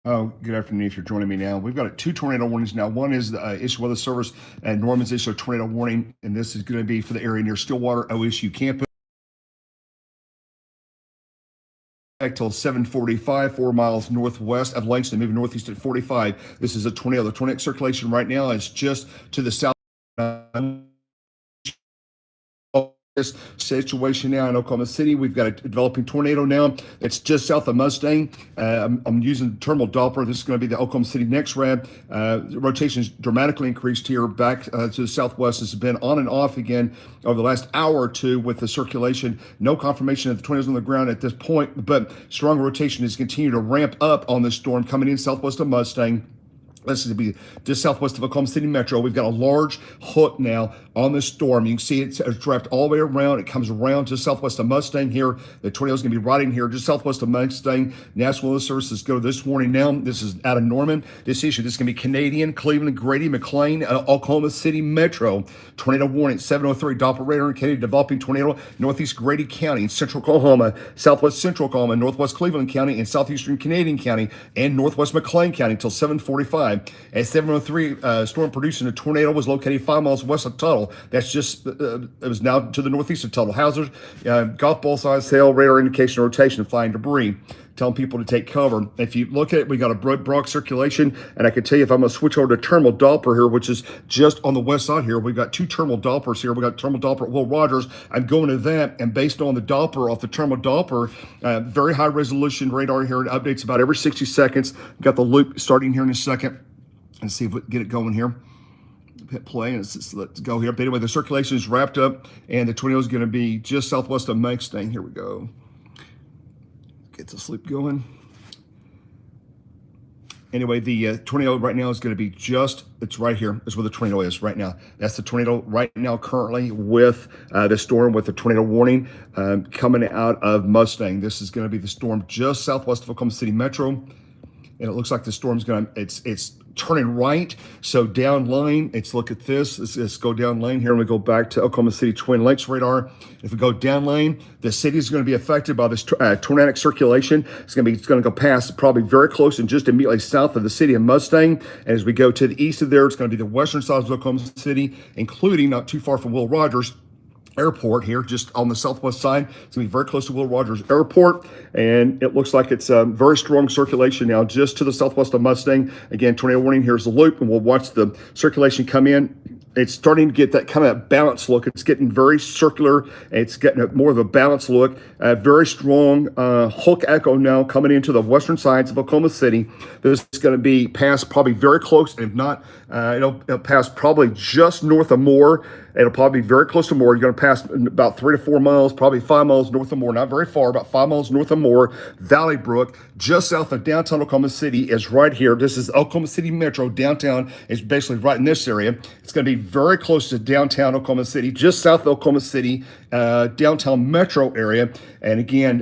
Oh, good afternoon. If you're joining me now, we've got two tornado warnings now. One is the issue weather service and Norman's issue a tornado warning, and this is going to be for the area near Stillwater OSU campus till 7:45, 4 miles northwest of Langston, moving northeast at 45. This is a tornado. The tornadic circulation right now is just to the south. This situation now in Oklahoma City. We've got a developing tornado now. It's just south of Mustang. I'm using terminal Doppler. This is going to be the Oklahoma City next rad. Rotation is dramatically increased here back to the southwest. It's been on and off again over the last hour or two with the circulation. No confirmation that the tornado's on the ground at this point, but strong rotation is continuing to ramp up on this storm coming in southwest of Mustang. This is going to be just southwest of Oklahoma City Metro. We've got a large hook now on the storm. You can see it's wrapped all the way around. It comes around just southwest of Mustang here. The tornado is going to be right in here just southwest of Mustang. National Weather Services go this warning now. This is out of Norman. This issue, this is going to be Canadian, Cleveland, Grady, McLean, Oklahoma City Metro. Tornado warning, 703 Doppler radar indicated developing tornado northeast Grady County, central Oklahoma, southwest central Oklahoma, northwest Cleveland County, and southeastern Canadian County, and northwest McLean County until 7:45. At 7:03, storm producing a tornado was located 5 miles west of Tuttle. That's just, it was now to the northeast of Tuttle. Houses, golf ball size hail, radar indication, rotation, flying debris. Telling people to take cover. If you look at it, we got a broad circulation, and I can tell you if I'm going to switch over to terminal Doppler here, which is just on the west side here, we've got two terminal Dopplers here. We got terminal Doppler at Will Rogers. I'm going to that, and based on the Doppler off the terminal Doppler, very high resolution radar here. It updates about every 60 seconds. Got the loop starting here in a second. Let's see if we can get it going here. Hit play and let's go here. But anyway, the circulation is wrapped up, and the tornado is going to be just southwest of Mustang. Here we go. Get the sleep going. Anyway, the tornado right now is going to be it's right here. That's where the tornado is right now. That's the tornado right now currently with the storm with the tornado warning coming out of Mustang. This is going to be the storm just southwest of Oklahoma City Metro. And it looks like the storm's it's turning right. So down line, let's look at this. Let's go down lane here and we go back to Oklahoma City Twin Lakes radar. If we go down lane, the city is going to be affected by this tornadic circulation. It's going to go past probably very close and just immediately south of the city of Mustang. And as we go to the east of there, it's going to be the western side of Oklahoma City, including not too far from Will Rogers Airport here, just on the southwest side. It's going to be very close to Will Rogers Airport, and it looks like it's a very strong circulation now just to the southwest of Mustang. Again, tornado warning, here's the loop, and we'll watch the circulation come in. It's starting to get that kind of balanced look. It's getting very circular. It's getting more of a balanced look. Very strong hook echo now coming into the western sides of Oklahoma City. This is going to be past probably very close, and if not, it'll pass probably just north of Moore. It'll probably be very close to Moore. You're going to pass about 3 to 4 miles, probably 5 miles north of Moore. Not very far, about 5 miles north of Moore. Valley Brook, just south of downtown Oklahoma City, is right here. This is Oklahoma City Metro. Downtown is basically right in this area. It's going to be very close to downtown Oklahoma City, just south of Oklahoma City, downtown metro area. And again,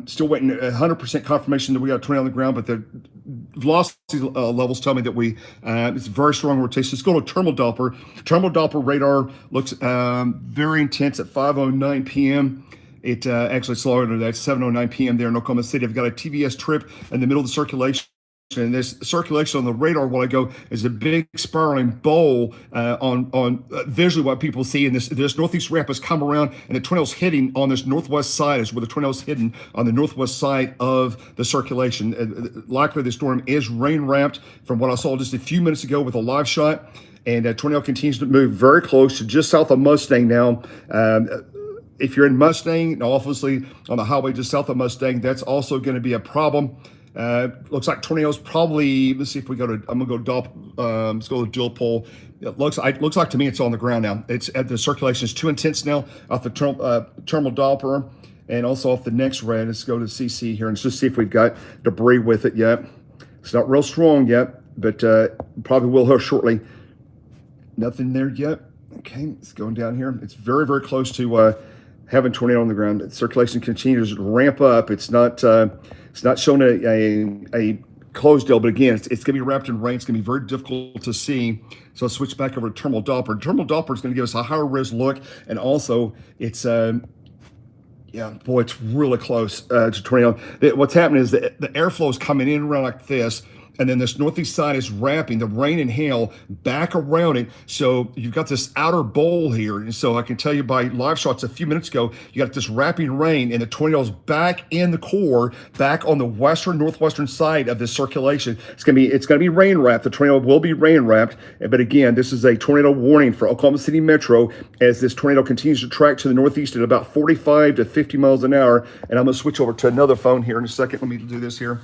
still waiting 100% confirmation that we got a tornado on the ground, but the velocity levels tell me that it's very strong rotation. Let's go to terminal Doppler. Terminal Doppler radar looks very intense at 5:09 p.m. It actually slower than that, 7:09 p.m. there in Oklahoma City. I've got a TVS trip in the middle of the circulation. And this circulation on the radar while I go is a big spiraling bowl on visually what people see. And this northeast ramp has come around, and the tornado's hitting on this northwest side is where the tornado's hidden on the northwest side of the circulation. Likely the storm is rain wrapped from what I saw just a few minutes ago with a live shot. And tornado continues to move very close to just south of Mustang now. If you're in Mustang, obviously on the highway just south of Mustang, that's also going to be a problem. Looks like tornadoes probably, let's see if we go to, I'm going to go let's go to dual pole. It looks like to me it's on the ground now. It's at the circulation is too intense now off the terminal Doppler and also off the next rad. Let's go to CC here and just see if we've got debris with it yet. It's not real strong yet, but probably will here shortly. Nothing there yet. Okay, it's going down here. It's very, very close to having tornado on the ground. The circulation continues to ramp up. It's not showing a closed deal, but again, it's going to be wrapped in rain. It's going to be very difficult to see. So I'll switch back over to terminal Doppler. Terminal Doppler is going to give us a higher res look, and also it's yeah, boy, it's really close to tornado. What's happening is the airflow is coming in around like this. and then this northeast side is wrapping the rain and hail back around it. So you've got this outer bowl here. And so I can tell you by live shots a few minutes ago, you got this wrapping rain and the tornadoes back in the core, back on the western, northwestern side of this circulation. It's gonna be rain wrapped. The tornado will be rain wrapped. But again, this is a tornado warning for Oklahoma City Metro as this tornado continues to track to the northeast at about 45 to 50 miles an hour. And I'm gonna switch over to another phone here in a second. Let me do this here.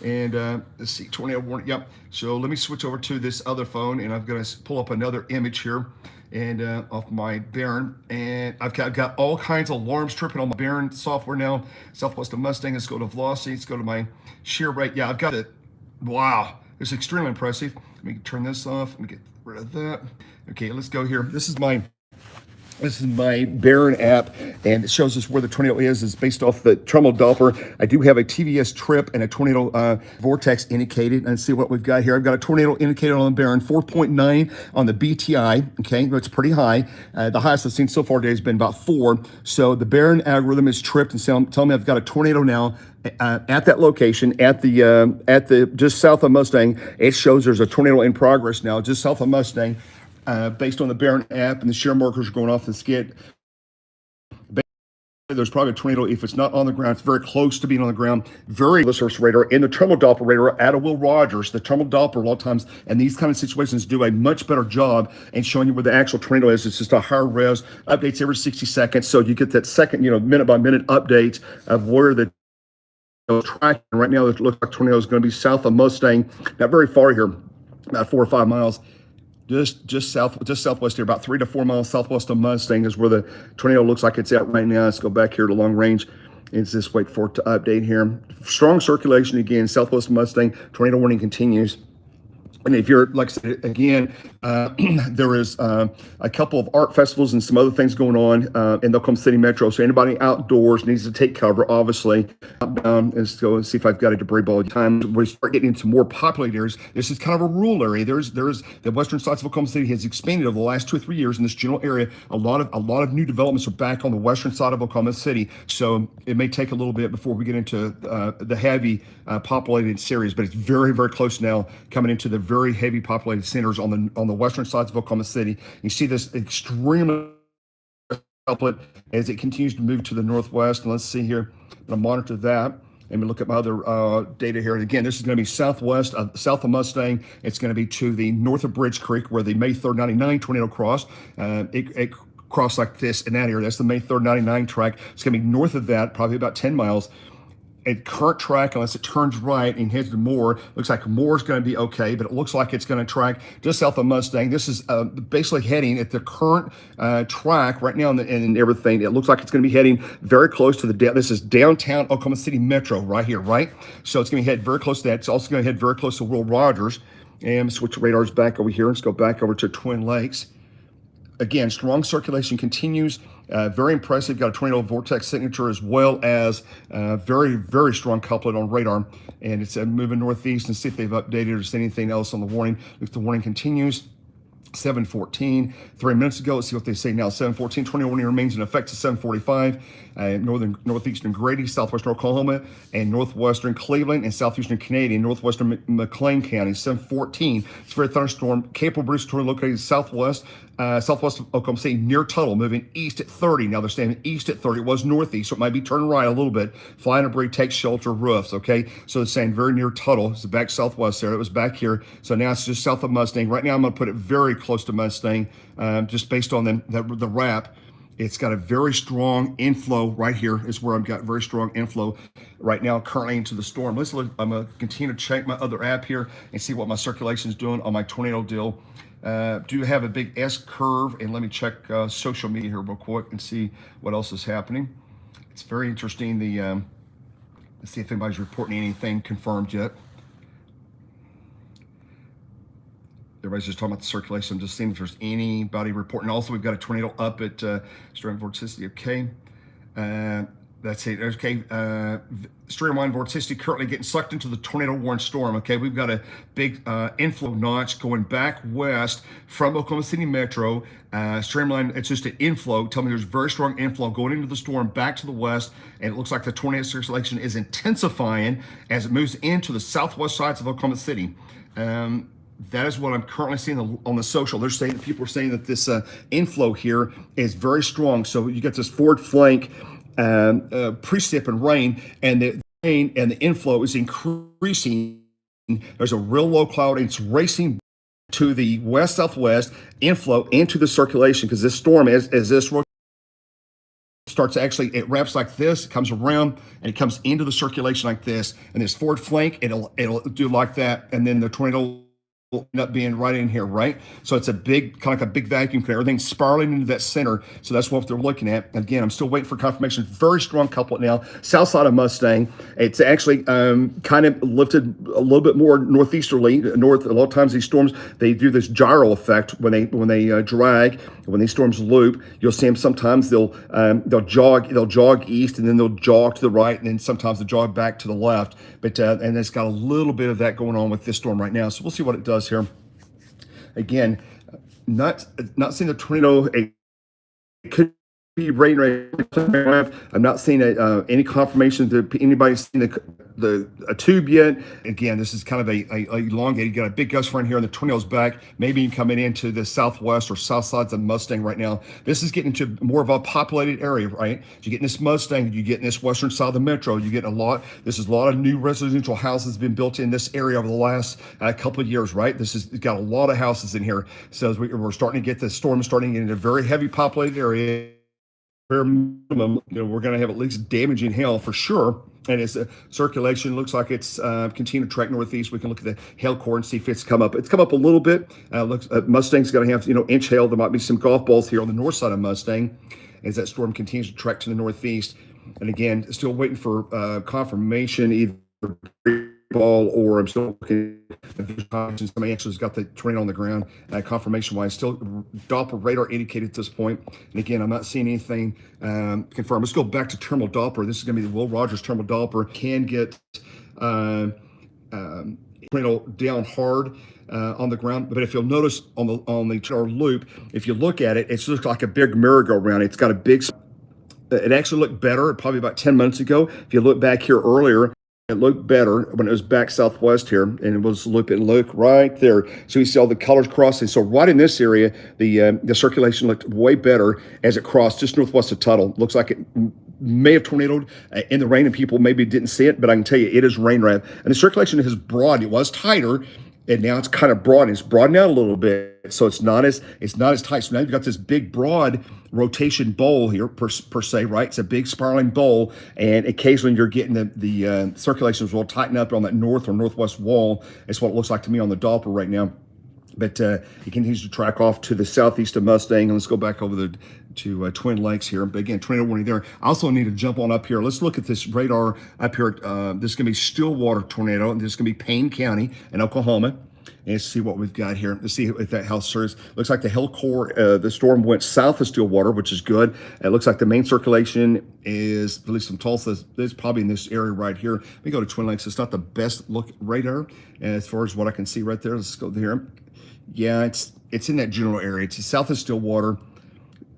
And let's see, tornado warning. Yep. So let me switch over to this other phone, and I'm going to pull up another image here, and off my Baron. And I've got all kinds of alarms tripping on my Baron software now. Southwest of Mustang. Let's go to velocity. Let's go to my shear rate. Yeah, I've got it. Wow, it's extremely impressive. Let me turn this off. Let me get rid of that. Okay, let's go here. This is my Baron app, and it shows us where the tornado is. It's based off the terminal Doppler. I do have a TVS trip and a tornado vortex indicated. And see what we've got here. I've got a tornado indicated on the Baron, 4.9 on the BTI. Okay, that's pretty high. The highest I've seen so far today has been about 4. So the Baron algorithm is tripped and telling me I've got a tornado now at that location, at the just south of Mustang. It shows there's a tornado in progress now, just south of Mustang. Based on the Baron app and the shear markers going off the skid, there's probably a tornado. If it's not on the ground, it's very close to being on the ground. Very source radar and the terminal Doppler radar out of Will Rogers. The terminal Doppler, a lot of times, in these kind of situations, do a much better job in showing you where the actual tornado is. It's just a higher res, updates every 60 seconds, so you get that second, minute by minute update of where the track. Right now, it looks like tornado is going to be south of Mustang, not very far here, about 4 or 5 miles. Just southwest here, about 3 to 4 miles southwest of Mustang is where the tornado looks like it's at right now. Let's go back here to long range. It's just wait for it to update here. Strong circulation again, southwest of Mustang. Tornado warning continues. And if you're, like I said, again, there is a couple of art festivals and some other things going on in the Oklahoma City Metro. So anybody outdoors needs to take cover, obviously. Let's go and see if I've got a debris ball. Time we start getting into more populated areas. This is kind of a rural area. There's the western sides of Oklahoma City has expanded over the last 2 or 3 years in this general area. A lot of new developments are back on the western side of Oklahoma City. So it may take a little bit before we get into the heavy populated series, but it's very, very close now, coming into the very heavy populated centers on the western sides of Oklahoma City. You see this extremely output as it continues to move to the northwest. And let's see here, I'm going to monitor that. Let me look at my other data here. And again, this is going to be south of Mustang. It's going to be to the north of Bridge Creek, where the May 3rd 99 tornado crossed. It crossed like this in that area. That's the May 3rd 99 track. It's going to be north of that, probably about 10 miles. At current track, unless it turns right and heads to Moore, looks like Moore's going to be okay, but it looks like it's going to track just south of Mustang. This is basically heading at the current track right now, and everything. It looks like it's going to be heading very close to this is downtown Oklahoma City Metro right here, right? So it's going to head very close to that. It's also going to head very close to Will Rogers. And switch radars back over here. Let's go back over to Twin Lakes. Again, strong circulation continues. Very impressive. Got a tornado vortex signature as well as very, very strong couplet on radar. And it's moving northeast, and see if they've updated or said anything else on the warning. If the warning continues, 7:14, 3 minutes ago. Let's see what they say now. 7:14, tornado warning remains in effect to 7:45. Northeastern Grady, southwestern Oklahoma, and northwestern Cleveland, and southeastern Canadian, northwestern McLean County. 7:14. It's a very thunderstorm. Capable Bruce tornado located southwest of Oklahoma City near Tuttle, moving east at 30. Now they're staying east at 30. It was northeast, so it might be turning right a little bit. Flying debris takes shelter roofs. Okay, so they're saying very near Tuttle. It's the back southwest there. It was back here, so now it's just south of Mustang. Right now, I'm going to put it very close to Mustang, just based on the wrap. It's got a very strong inflow right here is where I've got very strong inflow right now currently into the storm. Let's look. I'm going to continue to check my other app here and see what my circulation is doing on my tornado deal. Do have a big S curve, and let me check social media here real quick and see what else is happening. It's very interesting. Let's see if anybody's reporting anything confirmed yet. Everybody's just talking about the circulation. I'm just seeing if there's anybody reporting. Also, we've got a tornado up at Strand Vorticity. Okay. That's it. Okay. Streamline vorticity currently getting sucked into the tornado warning storm. Okay. We've got a big inflow notch going back west from Oklahoma City Metro. Streamline, it's just an inflow. Tell me there's very strong inflow going into the storm back to the west. And it looks like the tornado circulation is intensifying as it moves into the southwest sides of Oklahoma City. That is what I'm currently seeing on the social. They're saying that people are saying that this inflow here is very strong. So you get this forward flank precip and rain, and the rain and the inflow is increasing. There's a real low cloud. It's racing to the west southwest inflow into the circulation because this storm, as this starts actually, it wraps like this, it comes around and it comes into the circulation like this, and this forward flank, it'll do like that, and then the tornado will end up being right in here, right? So it's a big, kind of like a big vacuum cleaner. Everything's spiraling into that center. So that's what they're looking at. Again, I'm still waiting for confirmation. Very strong couplet now. South side of Mustang. It's actually kind of lifted a little bit more northeasterly. North. A lot of times these storms, they do this gyro effect when they drag. When these storms loop, you'll see them sometimes they'll jog east, and then they'll jog to the right, and then sometimes they'll jog back to the left. But and it's got a little bit of that going on with this storm right now. So we'll see what it does here. Again, not seeing the tornado. It could be rain right. I'm not seeing any confirmation that anybody's seen a tube yet. Again, this is kind of a elongated. You got a big gust front here, and the tornado's back. Maybe even coming into the southwest or south sides of Mustang right now. This is getting into more of a populated area, right? You're getting this Mustang. You getting this western side of the metro. You get a lot. This is a lot of new residential houses been built in this area over the last couple of years, right? This has got a lot of houses in here. So as we're starting to get the storm starting into a very heavy populated area. Minimum, we're going to have at least damaging hail for sure. And as the circulation looks like it's continuing to track northeast, we can look at the hail core and see if it's come up. It's come up a little bit. Mustang's going to have inch hail. There might be some golf balls here on the north side of Mustang as that storm continues to track to the northeast. And again, still waiting for confirmation either ball, or I'm still looking at somebody actually has got the tornado on the ground. Confirmation wise, still Doppler radar indicated at this point. And again, I'm not seeing anything confirmed. Let's go back to terminal Doppler. This is going to be the Will Rogers terminal Doppler. Can get tornado down hard on the ground, but if you'll notice on the tornado loop, if you look at it, it looks like a big merry-go-round. It's got a big. It actually looked better probably about 10 months ago. If you look back here earlier, it looked better when it was back southwest here, and it was look right there. So you see all the colors crossing. So right in this area, the circulation looked way better as it crossed just northwest of Tuttle. Looks like it may have tornadoed in the rain, and people maybe didn't see it, but I can tell you it is rain wrap. And the circulation has broadened. It was tighter, and now it's kind of broad. It's broadened out a little bit, so it's not as tight. So now you've got this big broad rotation bowl here per se, right? It's a big spiraling bowl, and occasionally you're getting the circulations will tighten up on that north or northwest wall. It's what it looks like to me on the Doppler right now. But it continues to track off to the southeast of Mustang. And let's go back over to Twin Lakes here. But again, tornado warning there. I also need to jump on up here. Let's look at this radar up here. This is going to be Stillwater tornado, and this is going to be Payne County in Oklahoma. And let's see what we've got here. Let's see if that house serves. Looks like the hail core, the storm went south of Stillwater, which is good. It looks like the main circulation is, at least from Tulsa, is probably in this area right here. Let me go to Twin Lakes. It's not the best look radar as far as what I can see right there. Let's go there. Yeah, it's in that general area. It's south of Stillwater,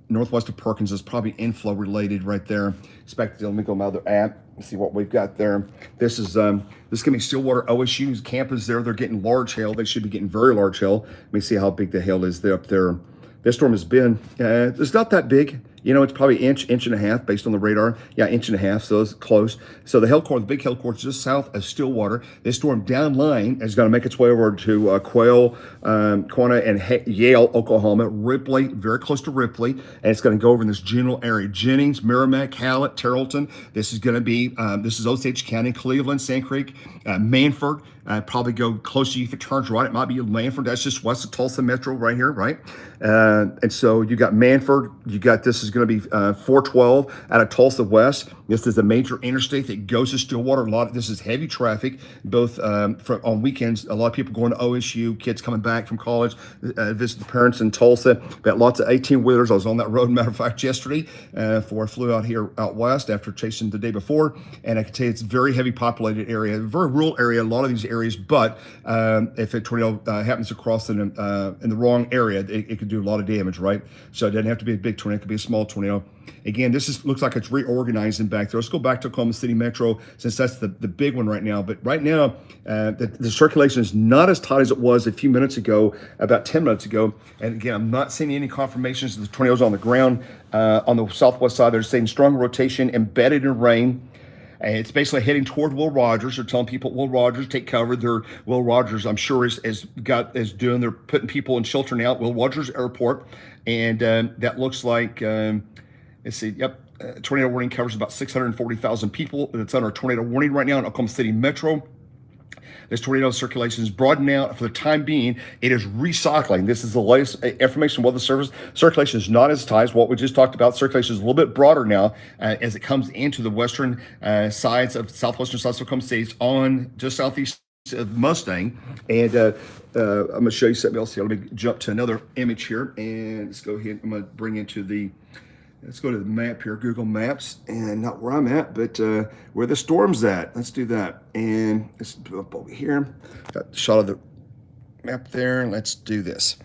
northwest of Perkins. Is probably inflow related right there. Let me go to my other app and see what we've got there. This is going to be Stillwater OSU's campus there. They're getting large hail. They should be getting very large hail. Let me see how big the hail is there up there. This storm has been, it's not that big. It's probably inch and a half based on the radar. Yeah, inch and a half, so it's close. So the hail core, the big hail core is just south of Stillwater. This storm downline is going to make its way over to Quail, Quanah, and Yale, Oklahoma. Ripley, very close to Ripley, and it's going to go over in this general area. Jennings, Merrimack, Hallett, Terrellton. This is going to be, this is Osage County, Cleveland, Sand Creek, Manford. Probably go close to you if it turns right. It might be Manford. That's just west of Tulsa Metro right here, right? And so you got Manford. You got, this is going to be 412 out of Tulsa West. This is a major interstate that goes to Stillwater. This is heavy traffic, both on weekends. A lot of people going to OSU, kids coming back from college, visit the parents in Tulsa. Got lots of 18-wheelers. I was on that road, matter of fact, yesterday before I flew out west after chasing the day before. And I can tell you it's a very heavy populated area, very rural area, a lot of these areas. But if a tornado happens to cross in the wrong area, it could do a lot of damage, right? So it doesn't have to be a big tornado. It could be a small tornado. Again, looks like it's reorganizing back there. Let's go back to Oklahoma City Metro, since that's the big one right now. But right now, the circulation is not as tight as it was a few minutes ago, about 10 minutes ago. And again, I'm not seeing any confirmations of the tornadoes on the ground. On the southwest side, they're saying strong rotation embedded in rain. It's basically heading toward Will Rogers. They're telling people, Will Rogers, take cover. Will Rogers, I'm sure, they're putting people in shelter now at Will Rogers Airport. And that looks like, let's see, yep, tornado warning covers about 640,000 people. It's under a tornado warning right now in Oklahoma City Metro. This tornado circulation is broadening out for the time being. It is recycling. This is the latest information from Weather Service. Circulation is not as tight as what we just talked about. Circulation is a little bit broader now as it comes into the western sides of southwestern sides of Oklahoma City. It's on just southeast of Mustang. And I'm going to show you something else here. Let me jump to another image here. And let's go ahead. I'm going to bring into let's go to the map here, Google Maps, and not where I'm at, but where the storm's at. Let's do that. And let's go up over here. Got a shot of the map there, and let's do this.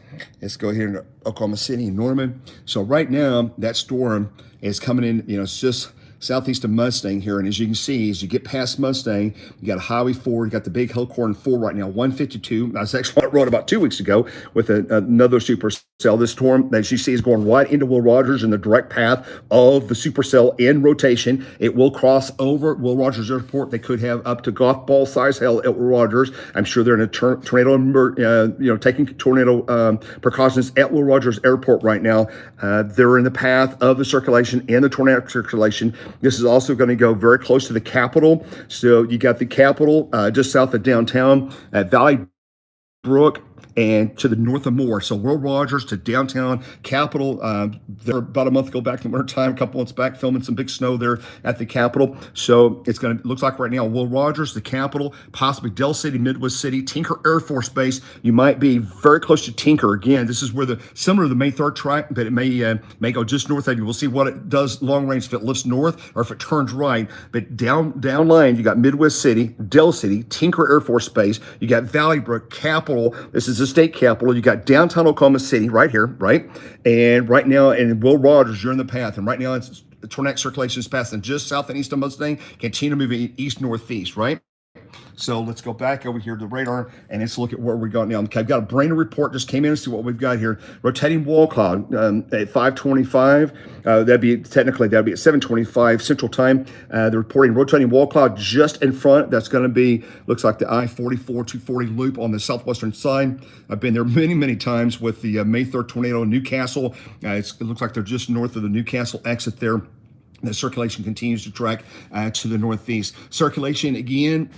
Let's go here to Oklahoma City, Norman. So right now, that storm is coming in, it's just southeast of Mustang here. And as you can see, as you get past Mustang, you got Highway 4, you got the big Hillcorn 4 right now, 152. That's actually what I wrote about 2 weeks ago with another supercell. This storm, as you see, is going right into Will Rogers in the direct path of the supercell in rotation. It will cross over Will Rogers Airport. They could have up to golf ball size hail at Will Rogers. I'm sure they're in a tornado, taking tornado precautions at Will Rogers Airport right now. They're in the path of the circulation and the tornado circulation. This is also going to go very close to the Capitol. So you got the Capitol just south of downtown at Valley Brook and to the north of Moore. So Will Rogers to downtown Capitol. They're about a month ago back in the winter time, a couple months back, filming some big snow there at the Capitol. So looks like right now, Will Rogers, the Capitol, possibly Del City, Midwest City, Tinker Air Force Base. You might be very close to Tinker. Again, this is where similar to the May 3rd track, but it may go just north of you. We'll see what it does long range, if it lifts north or if it turns right. But down line, you got Midwest City, Del City, Tinker Air Force Base. You got Valley Brook, Capitol. This is the state capital. You got downtown Oklahoma City right here, right? And right now, in Will Rogers, you're in the path. And right now, the tornado circulation is passing just south and east of Mustang, continue moving east-northeast, right? So let's go back over here to the radar and let's look at where we got now. Okay, I've got a brand new report just came in and see what we've got here. Rotating wall cloud at 525. That'd be at 725 Central Time. They're reporting rotating wall cloud just in front. That's going to be, looks like the I-44 240 loop on the southwestern side. I've been there many, many times with the May 3rd tornado in Newcastle. It looks like they're just north of the Newcastle exit there. The circulation continues to track to the northeast. Circulation, again,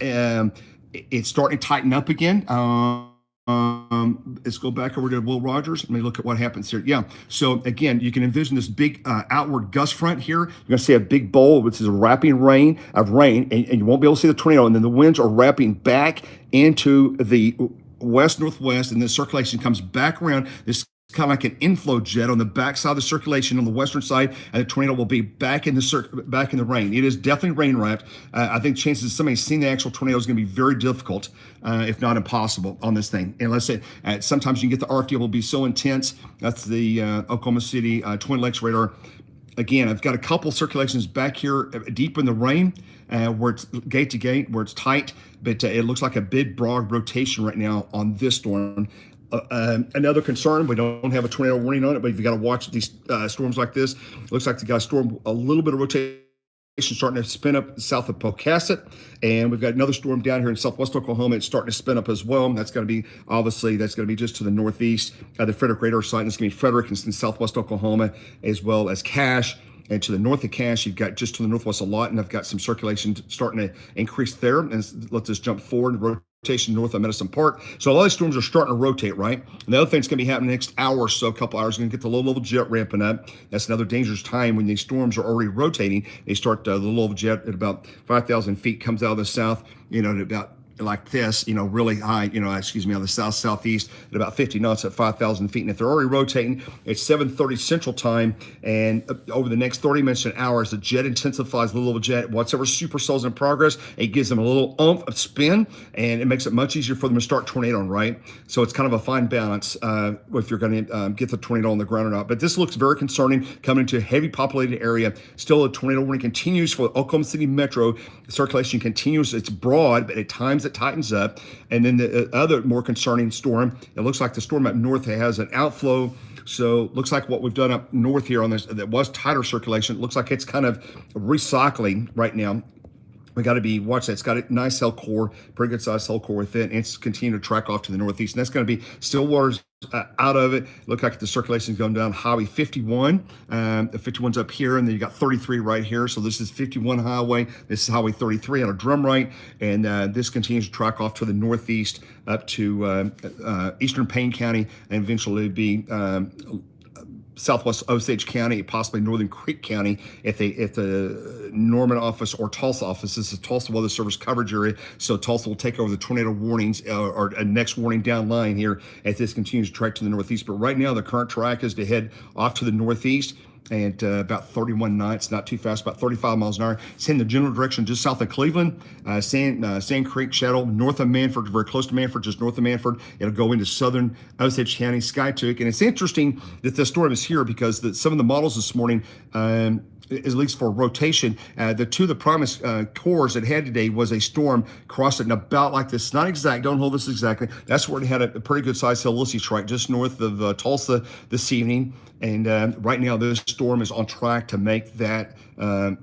it's starting to tighten up again. Let's go back over to Will Rogers. Let me look at what happens here. Yeah, so again, you can envision this big outward gust front here. You're going to see a big bowl, which is a wrapping rain, and you won't be able to see the tornado. And then the winds are wrapping back into the west-northwest, and the circulation comes back around. This kind of like an inflow jet on the backside of the circulation on the western side, and the tornado will be back in the rain. It is definitely rain wrapped. I think chances of somebody seeing the actual tornado is going to be very difficult, if not impossible, on this thing. And let's say sometimes you can get the arc deal will be so intense. That's the Oklahoma City Twin Lakes radar. Again, I've got a couple circulations back here deep in the rain, where it's gate to gate, where it's tight, but it looks like a big broad rotation right now on this storm. Another concern, we don't have a tornado warning on it, but you've got to watch these storms like this. It looks like the guy's storm, a little bit of rotation starting to spin up south of Pocasset, and we've got another storm down here in southwest Oklahoma. It's starting to spin up as well. That's going to be, obviously, that's going to be just to the northeast of the Frederick radar site. And it's going to be Frederick in southwest Oklahoma, as well as Cache. And to the north of Cache, you've got just to the northwest a lot, and I've got some circulation starting to increase there. And let's just jump forward. rotation north of Medicine Park. So a lot of these storms are starting to rotate, right? And the other thing's going to be happening next hour or so, a couple hours, going to get the low-level jet ramping up. That's another dangerous time when these storms are already rotating. They start the low-level jet at about 5,000 feet, comes out of the south, at about like this, really high, on the south-southeast at about 50 knots at 5,000 feet. And if they're already rotating, it's 7:30 Central Time. And over the next 30 minutes to an hour, as the jet intensifies, the little jet, whatever supercells in progress, it gives them a little oomph of spin, and it makes it much easier for them to start tornadoing, right? So it's kind of a fine balance if you're going to get the tornado on the ground or not. But this looks very concerning coming into a heavy populated area. Still, a tornado warning continues for the Oklahoma City metro. The circulation continues. It's broad, but at times it tightens up. And then the other more concerning storm, it looks like the storm up north has an outflow. So looks like what we've done up north here on this, that was tighter circulation, it looks like it's kind of recycling right now. We got to be watch that. It's got a nice cell core, pretty good size cell core with it, and it's continuing to track off to the northeast. And that's going to be Stillwater's out of it. Look like the circulation is going down Highway 51. The 51's up here, and then you got 33 right here. So this is 51 highway. This is Highway 33 on a drum right, and this continues to track off to the northeast up to eastern Payne County, and eventually be southwest Osage County, possibly northern Creek County, if the Norman office or Tulsa office. This is Tulsa Weather Service coverage area, so Tulsa will take over the tornado warnings or a next warning down line here as this continues to track to the northeast. But right now, the current track is to head off to the northeast and about 31 knots, not too fast, about 35 miles an hour. It's in the general direction just south of Cleveland, Sand Creek, Shadow, north of Manford, very close to Manford, just north of Manford. It'll go into southern Osage County, Skytook. And it's interesting that the storm is here because some of the models this morning, at least for rotation, the two of the promised cores it had today was a storm crossing about like this. Not exact, don't hold this exactly. That's where it had a pretty good size helicity strike just north of Tulsa this evening. And right now, this storm is on track to make that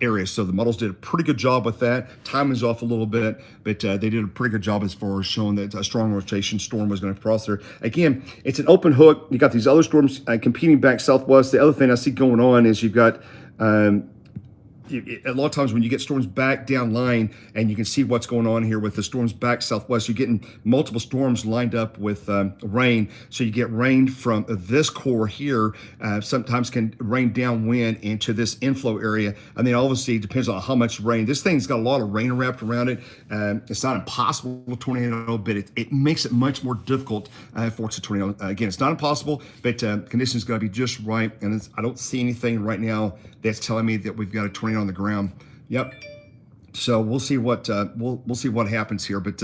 area. So the models did a pretty good job with that. Time is off a little bit, but they did a pretty good job as far as showing that a strong rotation storm was going to cross there. Again, it's an open hook. You got these other storms competing back southwest. The other thing I see going on is you've got a lot of times when you get storms back down line, and you can see what's going on here with the storms back southwest, you're getting multiple storms lined up with rain. So you get rain from this core here, sometimes can rain downwind into this inflow area. And then obviously it depends on how much rain. This thing's got a lot of rain wrapped around it. It's not impossible with tornado, but it makes it much more difficult for it's a tornado. Again, it's not impossible, but conditions got to be just right. And I don't see anything right now that's telling me that we've got a tornado on the ground. Yep. So we'll see what we'll see what happens here. But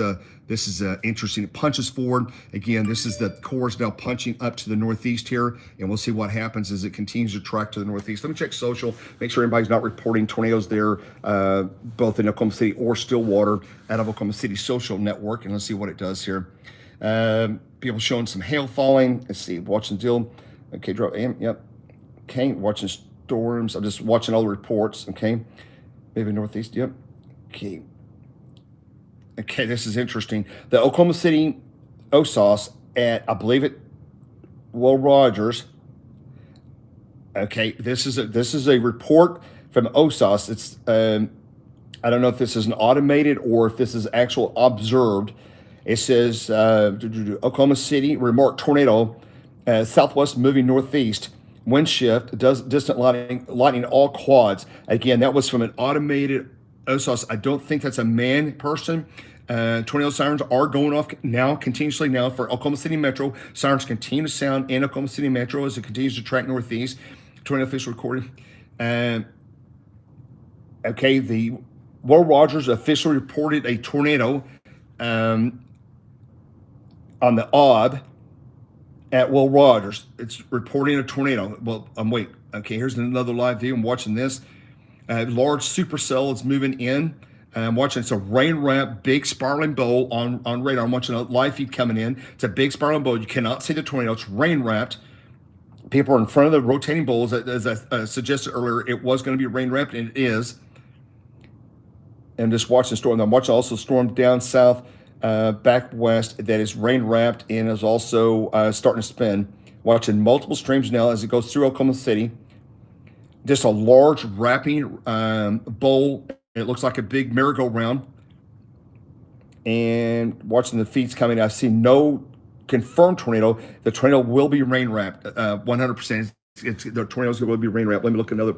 this is interesting. It punches forward again. This is the cores now punching up to the northeast here, and we'll see what happens as it continues to track to the northeast. Let me check social, make sure anybody's not reporting tornadoes there, both in Oklahoma City or Stillwater out of Oklahoma City social network, and let's see what it does here. People showing some hail falling. Let's see, watching deal. Okay, drop AM. Yep. Okay, watching storms. I'm just watching all the reports. Okay, maybe northeast. Yep. Okay. Okay, this is interesting. The Oklahoma City OSOS at, I believe it, Will Rogers. Okay, this is a report from OSOS. It's I don't know if this is an automated or if this is actual observed. It says Oklahoma City remarked tornado, southwest moving northeast. Wind shift, distant lightning all quads. Again, that was from an automated OSOS. I don't think that's a man person. Tornado sirens are going off now, continuously now for Oklahoma City Metro. Sirens continue to sound in Oklahoma City Metro as it continues to track northeast. Tornado official recording. Okay, the Will Rogers officially reported a tornado on the OB at Will Rogers. It's reporting a tornado. Well, wait. Okay, here's another live view. I'm watching this. Large supercell is moving in. I'm watching. It's a rain wrap, big spiraling bowl on radar. I'm watching a live feed coming in. It's a big spiraling bowl. You cannot see the tornado. It's rain wrapped. People are in front of the rotating bowls. As I suggested earlier, it was going to be rain wrapped, and it is. And just watching the storm. I'm watching also storm down south, back west, that is rain wrapped and is also starting to spin. Watching multiple streams now as it goes through Oklahoma City. Just a large wrapping bowl. It looks like a big merry-go-round. and watching the feeds coming, I see no confirmed tornado. The tornado will be rain wrapped, 100%. The tornado's going to be rain wrapped. Let me look at another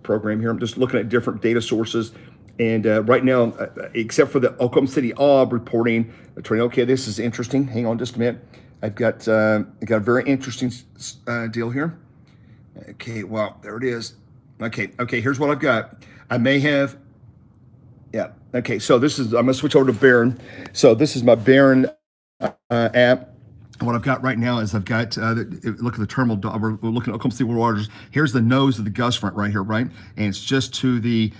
program here. I'm just looking at different data sources. And right now, except for the Oklahoma City OB reporting a tornado. Okay, this is interesting. Hang on just a minute. I've got a very interesting deal here. Okay, well, there it is. Okay, here's what I've got. I may have, yeah. Okay, so this is, I'm gonna switch over to Barron. So this is my Barron app. What I've got right now is I've got, look at the terminal, we're looking at Oklahoma City waters. Here's the nose of the gust front right here, right? And it's just to the,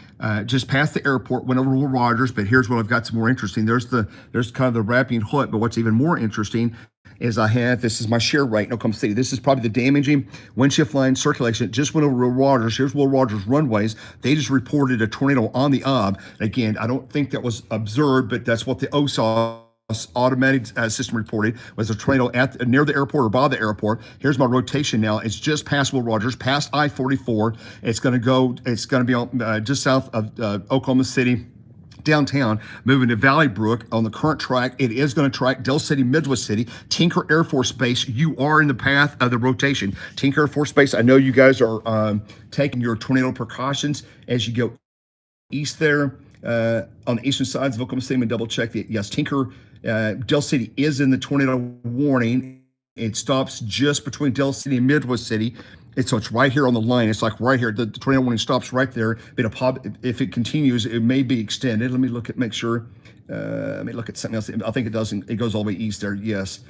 just past the airport, went over Will Rogers, but here's what I've got some more interesting. There's kind of the wrapping hood, but what's even more interesting is this is my shear rate in Oklahoma City. This is probably the damaging wind shift line circulation. It just went over Will Rogers. Here's Will Rogers runways. They just reported a tornado on the OB. Again, I don't think that was observed, but that's what the OSA automatic system reported was a tornado near the airport or by the airport. Here's my rotation now. It's just past Will Rogers, past I-44. It's going to be on, just south of Oklahoma City, downtown, moving to Valley Brook on the current track. It is going to track Dell City, Midwest City, Tinker Air Force Base. You are in the path of the rotation. Tinker Air Force Base, I know you guys are taking your tornado precautions as you go east there on the eastern sides of Oklahoma City. I'm going to double check that. Yes, Tinker, Dell City is in the tornado warning. It stops just between Dell City and Midwest City. So it's right here on the line. It's like right here. The tornado warning stops right there. But if it continues, it may be extended. Let me look at, make sure. Let me look at something else. I think it doesn't. It goes all the way east there. Yes.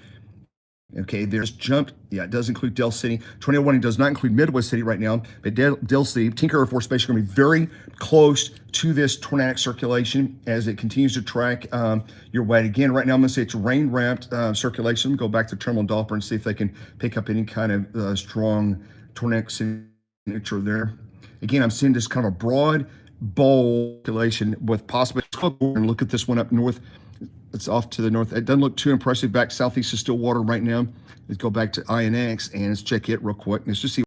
Okay, there's jumped. Yeah, it does include Dell City. Tornado warning does not include Midwest City right now, but Dell City, Tinker Air Force Base are going to be very close to this tornadic circulation as it continues to track your way. Again, right now I'm going to say it's rain wrapped circulation. Go back to terminal Doppler and see if they can pick up any kind of strong tornadic signature there. Again, I'm seeing this kind of a broad, bold circulation with possibly, and look at this one up north. It's off to the north. It doesn't look too impressive back southeast of Stillwater right now. Let's go back to INX and let's check it real quick. Let's just see